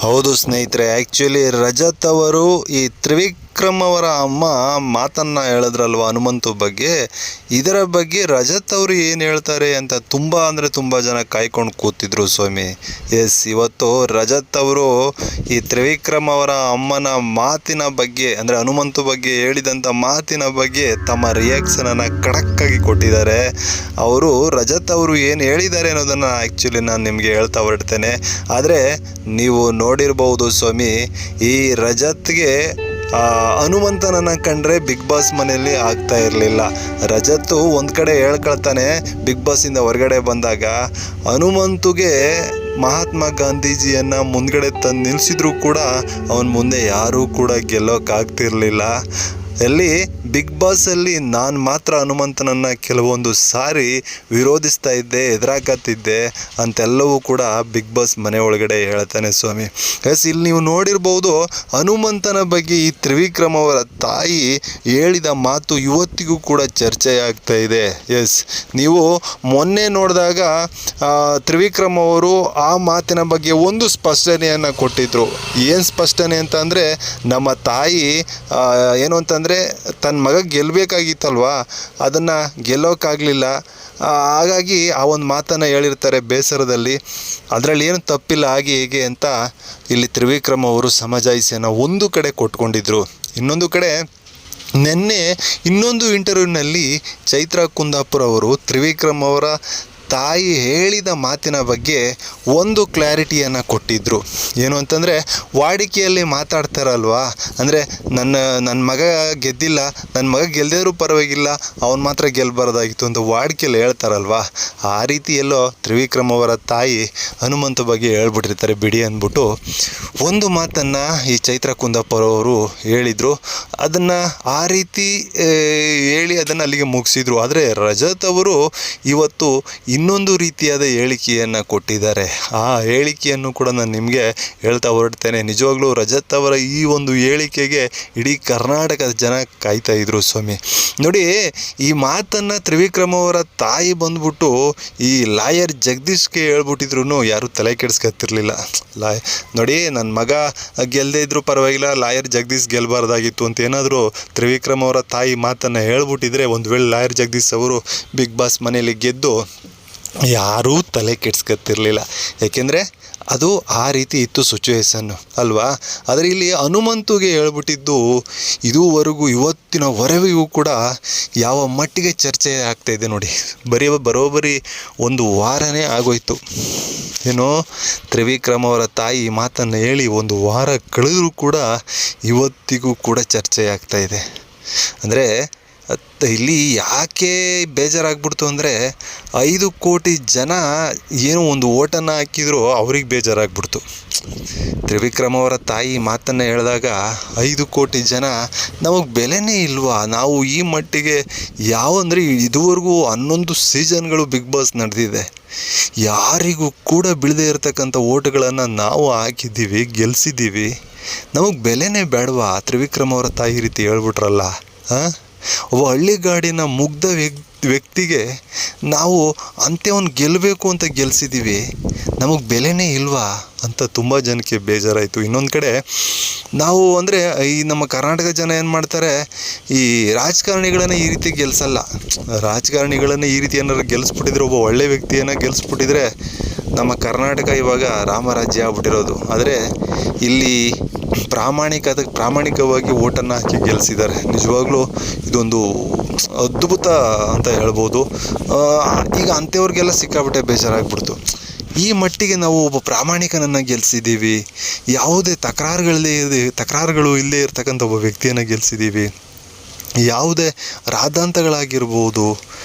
ಹೌದು ಸ್ನೇಹಿತರೆ, ಆ್ಯಕ್ಚುಲಿ ರಜತ್ ಅವರು ಈ ತ್ರಿವಿಕ್ರಮ್ ಅವರ ಅಮ್ಮ ಮಾತನ್ನು ಹೇಳಿದ್ರಲ್ವ ಹನುಮಂತು ಬಗ್ಗೆ. ಇದರ ಬಗ್ಗೆ ರಜತ್ ಅವರು ಏನು ಹೇಳ್ತಾರೆ ಅಂತ ತುಂಬ ಅಂದರೆ ತುಂಬ ಜನ ಕಾಯ್ಕೊಂಡು ಕೂತಿದ್ರು ಸ್ವಾಮಿ. ಎಸ್, ಇವತ್ತು ರಜತ್ ಅವರು ಈ ತ್ರಿವಿಕ್ರಮ್ ಅವರ ಅಮ್ಮನ ಮಾತಿನ ಬಗ್ಗೆ, ಅಂದರೆ ಹನುಮಂತು ಬಗ್ಗೆ ಹೇಳಿದಂಥ ಮಾತಿನ ಬಗ್ಗೆ ತಮ್ಮ ರಿಯಾಕ್ಷನನ್ನು ಖಡಕ್ಕಾಗಿ ಕೊಟ್ಟಿದ್ದಾರೆ. ರಜತ್ ಅವರು ಏನು ಹೇಳಿದ್ದಾರೆ ಅನ್ನೋದನ್ನು ಆ್ಯಕ್ಚುಲಿ ನಾನು ನಿಮಗೆ ಹೇಳ್ತಾ ಹೊರಡ್ತೇನೆ. ಆದರೆ ನೀವು ನೋಡಿರ್ಬೋದು ಸ್ವಾಮಿ, ಈ ರಜತ್ಗೆ ಹನುಮಂತನನ್ನು ಕಂಡ್ರೆ ಬಿಗ್ ಬಾಸ್ ಮನೆಯಲ್ಲಿ ಆಗ್ತಾ ಇರಲಿಲ್ಲ. ರಜತ್ ಒಂದು ಕಡೆ ಹೇಳ್ಕೊಳ್ತಾನೆ, ಬಿಗ್ ಬಾಸಿಂದ ಹೊರಗಡೆ ಬಂದಾಗ ಹನುಮಂತುಗೆ ಮಹಾತ್ಮ ಗಾಂಧೀಜಿಯನ್ನು ಮುಂದ್ಗಡೆ ತಂದು ನಿಲ್ಲಿಸಿದ್ರು ಕೂಡ ಅವನ ಮುಂದೆ ಯಾರೂ ಕೂಡ ಗೆಲ್ಲೋಕ್ಕಾಗ್ತಿರ್ಲಿಲ್ಲ. ಅಲ್ಲಿ ಬಿಗ್ ಬಾಸಲ್ಲಿ ನಾನು ಮಾತ್ರ ಹನುಮಂತನನ್ನು ಕೆಲವೊಂದು ಸಾರಿ ವಿರೋಧಿಸ್ತಾ ಇದ್ದೆ, ಎದುರಾಕತ್ತಿದ್ದೆ ಅಂತೆಲ್ಲವೂ ಕೂಡ ಬಿಗ್ ಬಾಸ್ ಮನೆ ಒಳಗಡೆ ಹೇಳ್ತಾನೆ ಸ್ವಾಮಿ. ಎಸ್, ಇಲ್ಲಿ ನೀವು ನೋಡಿರ್ಬೋದು ಹನುಮಂತನ ಬಗ್ಗೆ ಈ ತ್ರಿವಿಕ್ರಮ್ ಅವರ ತಾಯಿ ಹೇಳಿದ ಮಾತು ಇವತ್ತಿಗೂ ಕೂಡ ಚರ್ಚೆ ಆಗ್ತಾ ಇದೆ. ಎಸ್, ನೀವು ಮೊನ್ನೆ ನೋಡಿದಾಗ ತ್ರಿವಿಕ್ರಮ್ ಅವರು ಆ ಮಾತಿನ ಬಗ್ಗೆ ಒಂದು ಸ್ಪಷ್ಟನೆಯನ್ನು ಕೊಟ್ಟಿದ್ರು. ಏನು ಸ್ಪಷ್ಟನೆ ಅಂತ ಅಂದರೆ, ನಮ್ಮ ತಾಯಿ ಏನು ಅಂತಂದರೆ ತನ್ನ ಮಗ ಗೆಲ್ಲಬೇಕಾಗಿತ್ತಲ್ವಾ, ಅದನ್ನು ಗೆಲ್ಲೋಕ್ಕಾಗಲಿಲ್ಲ, ಹಾಗಾಗಿ ಆ ಒಂದು ಮಾತನ್ನು ಹೇಳಿರ್ತಾರೆ ಬೇಸರದಲ್ಲಿ. ಅದರಲ್ಲಿ ಏನು ತಪ್ಪಿಲ್ಲ, ಹಾಗೆ ಹೇಗೆ ಅಂತ ಇಲ್ಲಿ ತ್ರಿವಿಕ್ರಮ್ ಅವರು ಸಮಜಾಯಿಸಿಯನ್ನು ಒಂದು ಕಡೆ ಕೊಟ್ಕೊಂಡಿದ್ರು. ಇನ್ನೊಂದು ಕಡೆ ನಿನ್ನೆ ಇನ್ನೊಂದು ಇಂಟರ್ವ್ಯೂನಲ್ಲಿ ಚೈತ್ರಾ ಕುಂದಾಪುರ ಅವರು ತ್ರಿವಿಕ್ರಮ್ ಅವರ ತಾಯಿ ಹೇಳಿದ ಮಾತಿನ ಬಗ್ಗೆ ಒಂದು ಕ್ಲಾರಿಟಿಯನ್ನು ಕೊಟ್ಟಿದ್ದರು. ಏನು ಅಂತಂದರೆ, ವಾಡಿಕೆಯಲ್ಲಿ ಮಾತಾಡ್ತಾರಲ್ವ, ಅಂದರೆ ನನ್ನ ಮಗ ಗೆದ್ದಿಲ್ಲ, ನನ್ನ ಮಗ ಗೆಲ್ಲದೇ ಪರವಾಗಿಲ್ಲ, ಅವನು ಮಾತ್ರ ಗೆಲ್ಲಬಾರ್ದಾಗಿತ್ತು ಅಂತ ವಾಡಿಕೆಯಲ್ಲಿ ಹೇಳ್ತಾರಲ್ವ, ಆ ರೀತಿ ಎಲ್ಲೋ ತ್ರಿವಿಕ್ರಮ್ ಅವರ ತಾಯಿ ಹನುಮಂತ ಬಗ್ಗೆ ಹೇಳ್ಬಿಟ್ಟಿರ್ತಾರೆ ಬಿಡಿ ಅಂದ್ಬಿಟ್ಟು ಒಂದು ಮಾತನ್ನು ಈ ಚೈತ್ರಾ ಕುಂದಾಪುರ ಅವರು ಹೇಳಿದರು. ಅದನ್ನು ಆ ರೀತಿ ಹೇಳಿ ಅದನ್ನು ಅಲ್ಲಿಗೆ ಮುಗಿಸಿದ್ರು. ಆದರೆ ರಜತ್ ಅವರು ಇವತ್ತು ಇನ್ನೊಂದು ರೀತಿಯಾದ ಹೇಳಿಕೆಯನ್ನು ಕೊಟ್ಟಿದ್ದಾರೆ. ಆ ಹೇಳಿಕೆಯನ್ನು ಕೂಡ ನಾನು ನಿಮಗೆ ಹೇಳ್ತಾ ಹೊರಡ್ತೇನೆ. ನಿಜವಾಗ್ಲೂ ರಜತ್ ಅವರ ಈ ಒಂದು ಹೇಳಿಕೆಗೆ ಇಡೀ ಕರ್ನಾಟಕದ ಜನ ಕಾಯ್ತಾ ಇದ್ರು ಸ್ವಾಮಿ. ನೋಡಿ, ಈ ಮಾತನ್ನು ತ್ರಿವಿಕ್ರಮ್ ಅವರ ತಾಯಿ ಬಂದ್ಬಿಟ್ಟು ಈ ಲಾಯರ್ ಜಗದೀಶ್ಗೆ ಹೇಳ್ಬಿಟ್ಟಿದ್ರು, ಯಾರೂ ತಲೆ ಕೆಡಿಸ್ಕೊತಿರ್ಲಿಲ್ಲ. ನೋಡಿ, ನನ್ನ ಮಗ ಗೆಲ್ಲದೇ ಇದ್ರೂ ಪರವಾಗಿಲ್ಲ, ಲಾಯರ್ ಜಗದೀಶ್ ಗೆಲ್ಲಬಾರ್ದಾಗಿತ್ತು ಅಂತ ಏನಾದರೂ ತ್ರಿವಿಕ್ರಮ್ ಅವರ ತಾಯಿ ಮಾತನ್ನು ಹೇಳ್ಬಿಟ್ಟಿದ್ರೆ, ಒಂದು ವೇಳೆ ಲಾಯರ್ ಜಗದೀಶ್ ಅವರು ಬಿಗ್ ಬಾಸ್ ಮನೆಯಲ್ಲಿ ಗೆದ್ದು ಯಾರೂ ತಲೆ ಕೆಡ್ಸ್ಕೊತಿರ್ಲಿಲ್ಲ. ಏಕೆಂದರೆ ಅದು ಆ ರೀತಿ ಇತ್ತು ಸಿಚುವೇಶನ್ನು ಅಲ್ವಾ. ಆದರೆ ಇಲ್ಲಿ ಹನುಮಂತುಗೆ ಹೇಳ್ಬಿಟ್ಟಿದ್ದು ಇದುವರೆಗೂ ಇವತ್ತಿನವರೆಗೂ ಕೂಡ ಯಾವ ಮಟ್ಟಿಗೆ ಚರ್ಚೆ ಆಗ್ತಾಯಿದೆ ನೋಡಿ. ಬರೋಬ್ಬರಿ ಒಂದು ವಾರನೇ ಆಗೋಯ್ತು. ಏನೋ ತ್ರಿವಿಕ್ರಮ್ ಅವರ ತಾಯಿ ಮಾತನ್ನು ಹೇಳಿ ಒಂದು ವಾರ ಕಳೆದರೂ ಕೂಡ ಇವತ್ತಿಗೂ ಕೂಡ ಚರ್ಚೆ ಆಗ್ತಾಯಿದೆ. ಅಂದರೆ ಇಲ್ಲಿ ಯಾಕೆ ಬೇಜಾರಾಗ್ಬಿಡ್ತು ಅಂದರೆ, 5 ಕೋಟಿ ಜನ ಏನೋ ಒಂದು ಓಟನ್ನು ಹಾಕಿದ್ರು, ಅವ್ರಿಗೆ ಬೇಜಾರಾಗ್ಬಿಡ್ತು. ತ್ರಿವಿಕ್ರಮ್ ಅವರ ತಾಯಿ ಮಾತನ್ನು ಹೇಳಿದಾಗ 5 ಕೋಟಿ ಜನ ನಮಗೆ ಬೆಲೆನೇ ಇಲ್ವಾ, ನಾವು ಈ ಮಟ್ಟಿಗೆ ಯಾವಂದರೆ ಇದುವರೆಗೂ 11 ಸೀಸನ್ಗಳು ಬಿಗ್ ಬಾಸ್ ನಡೆದಿದೆ, ಯಾರಿಗೂ ಕೂಡ ಬೀಳದೇ ಇರತಕ್ಕಂಥ ಓಟ್ಗಳನ್ನು ನಾವು ಹಾಕಿದ್ದೀವಿ, ಗೆಲ್ಲಿಸಿದ್ದೀವಿ, ನಮಗೆ ಬೆಲೆನೇ ಬೇಡವಾ ತ್ರಿವಿಕ್ರಮ್ ಅವರ ತಾಯಿ ರೀತಿ ಹೇಳ್ಬಿಟ್ರಲ್ಲ. ಒಬ್ಬ ಹಳ್ಳಿಗಾಡಿನ ಮುಗ್ಧ ವ್ಯಕ್ತಿಗೆ ನಾವು ಅಂತ್ಯವನ್ನು ಗೆಲ್ಲಬೇಕು ಅಂತ ಗೆಲ್ಲಿಸಿದ್ದೀವಿ, ನಮಗೆ ಬೆಲೆನೇ ಇಲ್ವಾ ಅಂತ ತುಂಬ ಜನಕ್ಕೆ ಬೇಜಾರಾಯಿತು. ಇನ್ನೊಂದು ಕಡೆ ನಾವು ಅಂದರೆ ಈ ನಮ್ಮ ಕರ್ನಾಟಕ ಜನ ಏನು ಮಾಡ್ತಾರೆ, ಈ ರಾಜಕಾರಣಿಗಳನ್ನು ಈ ರೀತಿ ಗೆಲ್ಲಿಸಲ್ಲ. ರಾಜಕಾರಣಿಗಳನ್ನು ಈ ರೀತಿ ಏನಾದ್ರು ಗೆಲ್ಲಿಸ್ಬಿಟ್ಟಿದ್ರೆ, ಒಬ್ಬ ಒಳ್ಳೆ ವ್ಯಕ್ತಿಯನ್ನು ಗೆಲ್ಲಿಸ್ಬಿಟ್ಟಿದ್ರೆ ನಮ್ಮ ಕರ್ನಾಟಕ ಇವಾಗ ರಾಮರಾಜ್ಯ ಆಗ್ಬಿಟ್ಟಿರೋದು. ಆದರೆ ಇಲ್ಲಿ ಪ್ರಾಮಾಣಿಕವಾಗಿ ಓಟನ್ನು ಹಾಕಿ ಗೆಲ್ಲಿಸಿದ್ದಾರೆ. ನಿಜವಾಗ್ಲೂ ಇದೊಂದು ಅದ್ಭುತ ಅಂತ ಹೇಳ್ಬೋದು. ಈಗ ಅಂಥವ್ರಿಗೆಲ್ಲ ಸಿಕ್ಕಾಬಿಟ್ಟೆ ಬೇಜಾರಾಗ್ಬಿಡ್ತು. ಈ ಮಟ್ಟಿಗೆ ನಾವು ಒಬ್ಬ ಪ್ರಾಮಾಣಿಕನನ್ನು ಗೆಲ್ಲಿಸಿದ್ದೀವಿ, ಯಾವುದೇ ತಕರಾರುಗಳು ಇಲ್ಲದೆ ಇರ್ತಕ್ಕಂಥ ಒಬ್ಬ ವ್ಯಕ್ತಿಯನ್ನು ಗೆಲ್ಲಿಸಿದ್ದೀವಿ, ಯಾವುದೇ ರಾದ್ಧಾಂತಗಳಾಗಿರ್ಬೋದು,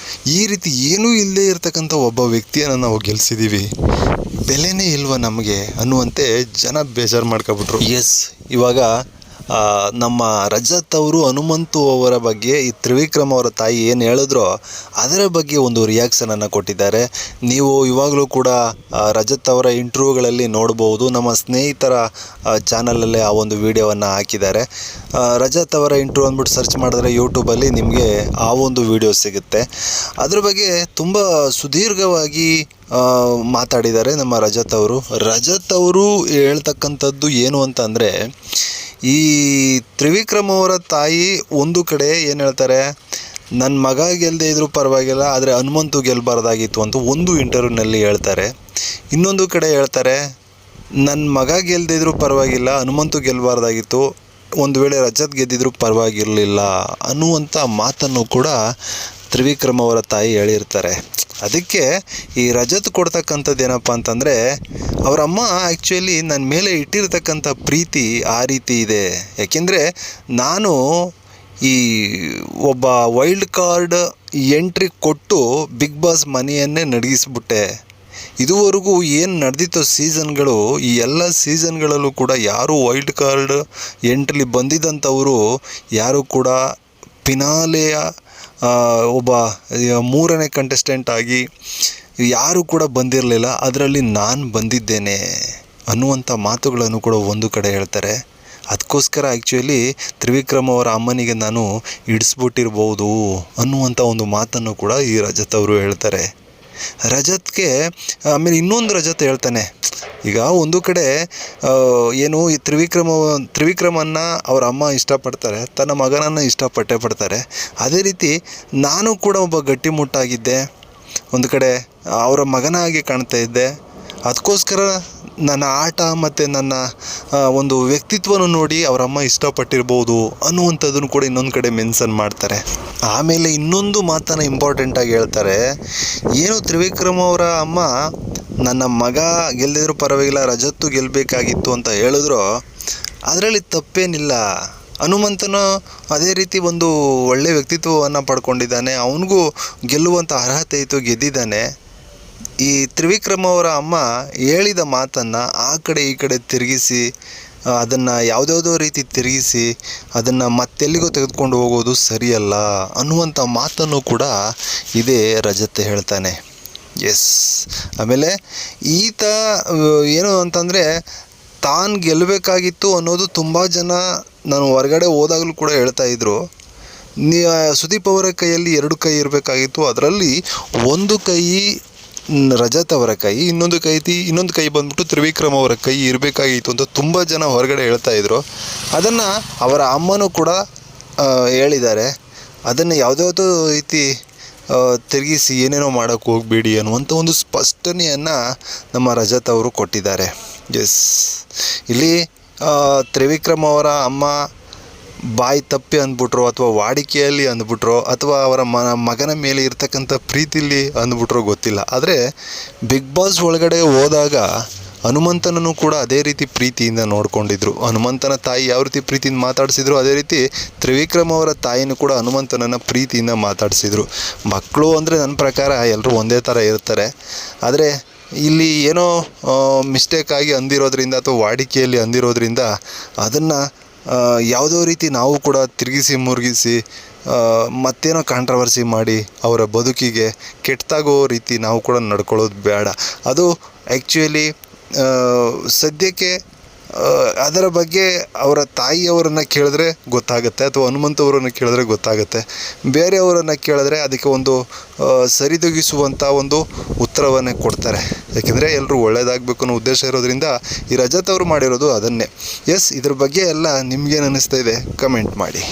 ಈ ರೀತಿ ಏನೂ ಇಲ್ಲದೆ ಇರ್ತಕ್ಕಂಥ ಒಬ್ಬ ವ್ಯಕ್ತಿಯನ್ನು ನಾವು ಗೆಲ್ಲಿಸಿದ್ದೀವಿ, ಬೆಲೆನೇ ಇಲ್ವ ನಮಗೆ ಅನ್ನುವಂತೆ ಜನ ಬೇಜಾರು ಮಾಡ್ಕೊಬಿಟ್ರು. ಎಸ್, ಇವಾಗ ನಮ್ಮ ರಜತ್ ಅವರು ಹನುಮಂತು ಅವರ ಬಗ್ಗೆ ಈ ತ್ರಿವಿಕ್ರಮ್ ಅವರ ತಾಯಿ ಏನು ಹೇಳಿದ್ರೋ ಅದರ ಬಗ್ಗೆ ಒಂದು ರಿಯಾಕ್ಷನನ್ನು ಕೊಟ್ಟಿದ್ದಾರೆ. ನೀವು ಇವಾಗಲೂ ಕೂಡ ರಜತ್ ಅವರ ಇಂಟರ್ವ್ಯೂಗಳಲ್ಲಿ ನೋಡ್ಬೋದು. ನಮ್ಮ ಸ್ನೇಹಿತರ ಚಾನಲಲ್ಲೇ ಆ ಒಂದು ವಿಡಿಯೋವನ್ನು ಹಾಕಿದ್ದಾರೆ. ರಜತ್ ಅವರ ಇಂಟರ್ವ್ಯೂ ಅಂದ್ಬಿಟ್ಟು ಸರ್ಚ್ ಮಾಡಿದ್ರೆ ಯೂಟ್ಯೂಬಲ್ಲಿ ನಿಮಗೆ ಆ ಒಂದು ವಿಡಿಯೋ ಸಿಗುತ್ತೆ. ಅದ್ರ ಬಗ್ಗೆ ತುಂಬ ಸುದೀರ್ಘವಾಗಿ ಮಾತಾಡಿದ್ದಾರೆ ನಮ್ಮ ರಜತ್ ಅವರು. ರಜತ್ ಅವರು ಹೇಳ್ತಕ್ಕಂಥದ್ದು ಏನು ಅಂತಂದರೆ, ಈ ತ್ರಿವಿಕ್ರಮ್ ಅವರ ತಾಯಿ ಒಂದು ಕಡೆ ಏನು ಹೇಳ್ತಾರೆ, ನನ್ನ ಮಗ ಗೆಲ್ಲದೆ ಇದ್ರೂ ಪರವಾಗಿಲ್ಲ, ಆದರೆ ಹನುಮಂತು ಗೆಲ್ಲಬಾರ್ದಾಗಿತ್ತು ಅಂತ ಒಂದು ಇಂಟರ್ವ್ಯೂನಲ್ಲಿ ಹೇಳ್ತಾರೆ. ಇನ್ನೊಂದು ಕಡೆ ಹೇಳ್ತಾರೆ, ನನ್ನ ಮಗ ಗೆಲ್ಲದೆ ಇದ್ರೂ ಪರವಾಗಿಲ್ಲ, ಹನುಮಂತು ಗೆಲ್ಲಬಾರ್ದಾಗಿತ್ತು, ಒಂದು ವೇಳೆ ರಜತ್ ಗೆದ್ದಿದ್ರೂ ಪರವಾಗಿರಲಿಲ್ಲ ಅನ್ನುವಂಥ ಮಾತನ್ನು ಕೂಡ ತ್ರಿವಿಕ್ರಮ್ ಅವರ ತಾಯಿ ಹೇಳಿರ್ತಾರೆ. ಅದಕ್ಕೆ ಈ ರಜತ್ ಕೊಡ್ತಕ್ಕಂಥದ್ದು ಏನಪ್ಪ ಅಂತಂದರೆ, ಅವರ ಅಮ್ಮ ಆ್ಯಕ್ಚುಲಿ ನನ್ನ ಮೇಲೆ ಇಟ್ಟಿರ್ತಕ್ಕಂಥ ಪ್ರೀತಿ ಆ ರೀತಿ ಇದೆ. ಯಾಕೆಂದರೆ ನಾನು ಈ ಒಬ್ಬ ವೈಲ್ಡ್ ಕಾರ್ಡ್ ಎಂಟ್ರಿ ಕೊಟ್ಟು ಬಿಗ್ ಬಾಸ್ ಮನೆಯನ್ನೇ ನಡಗಿಸ್ಬಿಟ್ಟೆ. ಇದುವರೆಗೂ ಏನು ನಡೆದಿತ್ತೋ ಸೀಸನ್ಗಳು, ಈ ಎಲ್ಲ ಸೀಸನ್ಗಳಲ್ಲೂ ಕೂಡ ಯಾರು ವೈಲ್ಡ್ ಕಾರ್ಡ್ ಎಂಟ್ರಿ ಬಂದಿದ್ದಂಥವರು ಯಾರು ಕೂಡ ಫಿನಾಲೆಯ ಒಬ್ಬ 3ನೇ ಕಂಟೆಸ್ಟೆಂಟ್ ಆಗಿ ಯಾರೂ ಕೂಡ ಬಂದಿರಲಿಲ್ಲ. ಅದರಲ್ಲಿ ನಾನು ಬಂದಿದ್ದೇನೆ ಅನ್ನುವಂಥ ಮಾತುಗಳನ್ನು ಕೂಡ ಒಂದು ಕಡೆ ಹೇಳ್ತಾರೆ. ಅದಕ್ಕೋಸ್ಕರ ಆ್ಯಕ್ಚುಲಿ ತ್ರಿವಿಕ್ರಮ್ ಅವರ ಅಮ್ಮನಿಗೆ ನಾನು ಇಡಿಸ್ಬಿಟ್ಟಿರ್ಬೋದು ಅನ್ನುವಂಥ ಒಂದು ಮಾತನ್ನು ಕೂಡ ಈ ರಜತ್ ಅವರು ಹೇಳ್ತಾರೆ. ರಜತ್ಗೆ ಆಮೇಲೆ ಇನ್ನೊಂದು ರಜತ್ ಹೇಳ್ತಾನೆ, ಈಗ ಒಂದು ಕಡೆ ಏನು ಈ ತ್ರಿವಿಕ್ರಮನ್ನು ಅವರ ಅಮ್ಮ ಇಷ್ಟಪಡ್ತಾರೆ, ತನ್ನ ಮಗನನ್ನು ಇಷ್ಟಪಟ್ಟೇ ಪಡ್ತಾರೆ. ಅದೇ ರೀತಿ ನಾನು ಕೂಡ ಒಬ್ಬ ಗಟ್ಟಿಮುಟ್ಟಾಗಿದ್ದೆ, ಒಂದು ಕಡೆ ಅವರ ಮಗನಾಗಿ ಕಾಣ್ತಾ ಇದ್ದೆ. ಅದಕ್ಕೋಸ್ಕರ ನನ್ನ ಆಟ ಮತ್ತು ನನ್ನ ಒಂದು ವ್ಯಕ್ತಿತ್ವನ ನೋಡಿ ಅವರಮ್ಮ ಇಷ್ಟಪಟ್ಟಿರ್ಬೋದು ಅನ್ನುವಂಥದ್ದನ್ನು ಕೂಡ ಇನ್ನೊಂದು ಕಡೆ ಮೆನ್ಷನ್ ಮಾಡ್ತಾರೆ. ಆಮೇಲೆ ಇನ್ನೊಂದು ಮಾತನ್ನು ಇಂಪಾರ್ಟೆಂಟಾಗಿ ಹೇಳ್ತಾರೆ, ಏನು ತ್ರಿವಿಕ್ರಮ್ ಅವರ ಅಮ್ಮ ನನ್ನ ಮಗ ಗೆಲ್ಲದಿದ್ರೂ ಪರವಾಗಿಲ್ಲ, ರಜತ್ತು ಗೆಲ್ಲಬೇಕಾಗಿತ್ತು ಅಂತ ಹೇಳಿದ್ರು, ಅದರಲ್ಲಿ ತಪ್ಪೇನಿಲ್ಲ. ಹನುಮಂತನು ಅದೇ ರೀತಿ ಒಂದು ಒಳ್ಳೆಯ ವ್ಯಕ್ತಿತ್ವವನ್ನು ಪಡ್ಕೊಂಡಿದ್ದಾನೆ, ಅವನಿಗೂ ಗೆಲ್ಲುವಂಥ ಅರ್ಹತೆ ಇತ್ತು, ಗೆದ್ದಿದ್ದಾನೆ. ಈ ತ್ರಿವಿಕ್ರಮ್ ಅವರ ಅಮ್ಮ ಹೇಳಿದ ಮಾತನ್ನು ಆ ಕಡೆ ಈ ಕಡೆ ತಿರುಗಿಸಿ, ಅದನ್ನು ಯಾವುದ್ಯಾವುದೋ ರೀತಿ ತಿರುಗಿಸಿ ಅದನ್ನು ಮತ್ತೆಲ್ಲಿಗೋ ತೆಗೆದುಕೊಂಡು ಹೋಗೋದು ಸರಿಯಲ್ಲ ಅನ್ನುವಂಥ ಮಾತನ್ನು ಕೂಡ ಇದೇ ರಜತ್ ಹೇಳ್ತಾನೆ. ಎಸ್, ಆಮೇಲೆ ಈತ ಏನು ಅಂತಂದರೆ, ತಾನು ಗೆಲ್ಲಬೇಕಾಗಿತ್ತು ಅನ್ನೋದು ತುಂಬ ಜನ ನಾನು ಹೊರಗಡೆ ಹೋದಾಗಲೂ ಕೂಡ ಹೇಳ್ತಾಯಿದ್ರು. ಸುದೀಪ್ ಅವರ ಕೈಯಲ್ಲಿ 2 ಕೈ ಇರಬೇಕಾಗಿತ್ತು, ಅದರಲ್ಲಿ ಒಂದು ಕೈ ರಜತ್ ಅವರ ಕೈ, ಇನ್ನೊಂದು ಕೈ ಬಂದ್ಬಿಟ್ಟು ತ್ರಿವಿಕ್ರಮ್ ಅವರ ಕೈ ಇರಬೇಕಾಗಿತ್ತು ಅಂತ ತುಂಬ ಜನ ಹೊರಗಡೆ ಹೇಳ್ತಾಯಿದ್ರು. ಅದನ್ನು ಅವರ ಅಮ್ಮನೂ ಕೂಡ ಹೇಳಿದ್ದಾರೆ. ಅದನ್ನು ಯಾವುದ್ಯಾವುದೋ ರೀತಿ ತಿರುಗಿಸಿ ಏನೇನೋ ಮಾಡೋಕ್ಕೆ ಹೋಗಬೇಡಿ ಅನ್ನುವಂಥ ಒಂದು ಸ್ಪಷ್ಟನೆಯನ್ನು ನಮ್ಮ ರಜತ್ ಅವರು ಕೊಟ್ಟಿದ್ದಾರೆ. ಎಸ್, ಇಲ್ಲಿ ತ್ರಿವಿಕ್ರಮ್ ಅವರ ಅಮ್ಮ ಬಾಯಿ ತಪ್ಪಿ ಅಂದ್ಬಿಟ್ರೋ ಅಥವಾ ವಾಡಿಕೆಯಲ್ಲಿ ಅಂದ್ಬಿಟ್ರೋ ಅಥವಾ ಅವರ ಮಗನ ಮೇಲೆ ಇರ್ತಕ್ಕಂಥ ಪ್ರೀತಿಲಿ ಅಂದ್ಬಿಟ್ರೋ ಗೊತ್ತಿಲ್ಲ. ಆದರೆ ಬಿಗ್ ಬಾಸ್ ಒಳಗಡೆ ಹೋದಾಗ ಹನುಮಂತನನ್ನು ಕೂಡ ಅದೇ ರೀತಿ ಪ್ರೀತಿಯಿಂದ ನೋಡ್ಕೊಂಡಿದ್ರು. ಹನುಮಂತನ ತಾಯಿ ಯಾವ ರೀತಿ ಪ್ರೀತಿಯಿಂದ ಮಾತಾಡಿಸಿದ್ರು, ಅದೇ ರೀತಿ ತ್ರಿವಿಕ್ರಮ್ ಅವರ ತಾಯಿನೂ ಕೂಡ ಹನುಮಂತನನ್ನು ಪ್ರೀತಿಯಿಂದ ಮಾತಾಡಿಸಿದ್ರು. ಮಕ್ಕಳು ಅಂದರೆ ನನ್ನ ಪ್ರಕಾರ ಎಲ್ಲರೂ ಒಂದೇ ಥರ ಇರ್ತಾರೆ. ಆದರೆ ಇಲ್ಲಿ ಏನೋ ಮಿಸ್ಟೇಕಾಗಿ ಅಂದಿರೋದ್ರಿಂದ ಅಥವಾ ವಾಡಿಕೆಯಲ್ಲಿ ಅಂದಿರೋದ್ರಿಂದ ಅದನ್ನು ಯಾವುದೋ ರೀತಿ ನಾವು ಕೂಡ ತಿರುಗಿಸಿ ಮುರುಗಿಸಿ ಮತ್ತೇನೋ ಕಾಂಟ್ರವರ್ಸಿ ಮಾಡಿ ಅವರ ಬದುಕಿಗೆ ಕೆಟ್ಟದಾಗೋ ರೀತಿ ನಾವು ಕೂಡ ನಡ್ಕೊಳ್ಳೋದು ಬೇಡ. ಅದು ಆ್ಯಕ್ಚುಲಿ ಸದ್ಯಕ್ಕೆ ಅದರ ಬಗ್ಗೆ ಅವರ ತಾಯಿಯವರನ್ನು ಕೇಳಿದ್ರೆ ಗೊತ್ತಾಗುತ್ತೆ, ಅಥವಾ ಹನುಮಂತವರನ್ನು ಕೇಳಿದ್ರೆ ಗೊತ್ತಾಗುತ್ತೆ. ಬೇರೆಯವರನ್ನು ಕೇಳಿದ್ರೆ ಅದಕ್ಕೆ ಒಂದು ಸರಿದೂಗಿಸುವಂಥ ಒಂದು ಉತ್ತರವನ್ನೇ ಕೊಡ್ತಾರೆ. ಯಾಕೆಂದರೆ ಎಲ್ಲರೂ ಒಳ್ಳೆಯದಾಗಬೇಕು ಅನ್ನೋ ಉದ್ದೇಶ ಇರೋದ್ರಿಂದ ಈ ರಜತ್ ಅವರು ಮಾಡಿರೋದು ಅದನ್ನೇ. ಎಸ್, ಇದ್ರ ಬಗ್ಗೆ ಎಲ್ಲ ನಿಮ್ಗೇನು ಅನ್ನಿಸ್ತಾ ಇದೆ ಕಮೆಂಟ್ ಮಾಡಿ.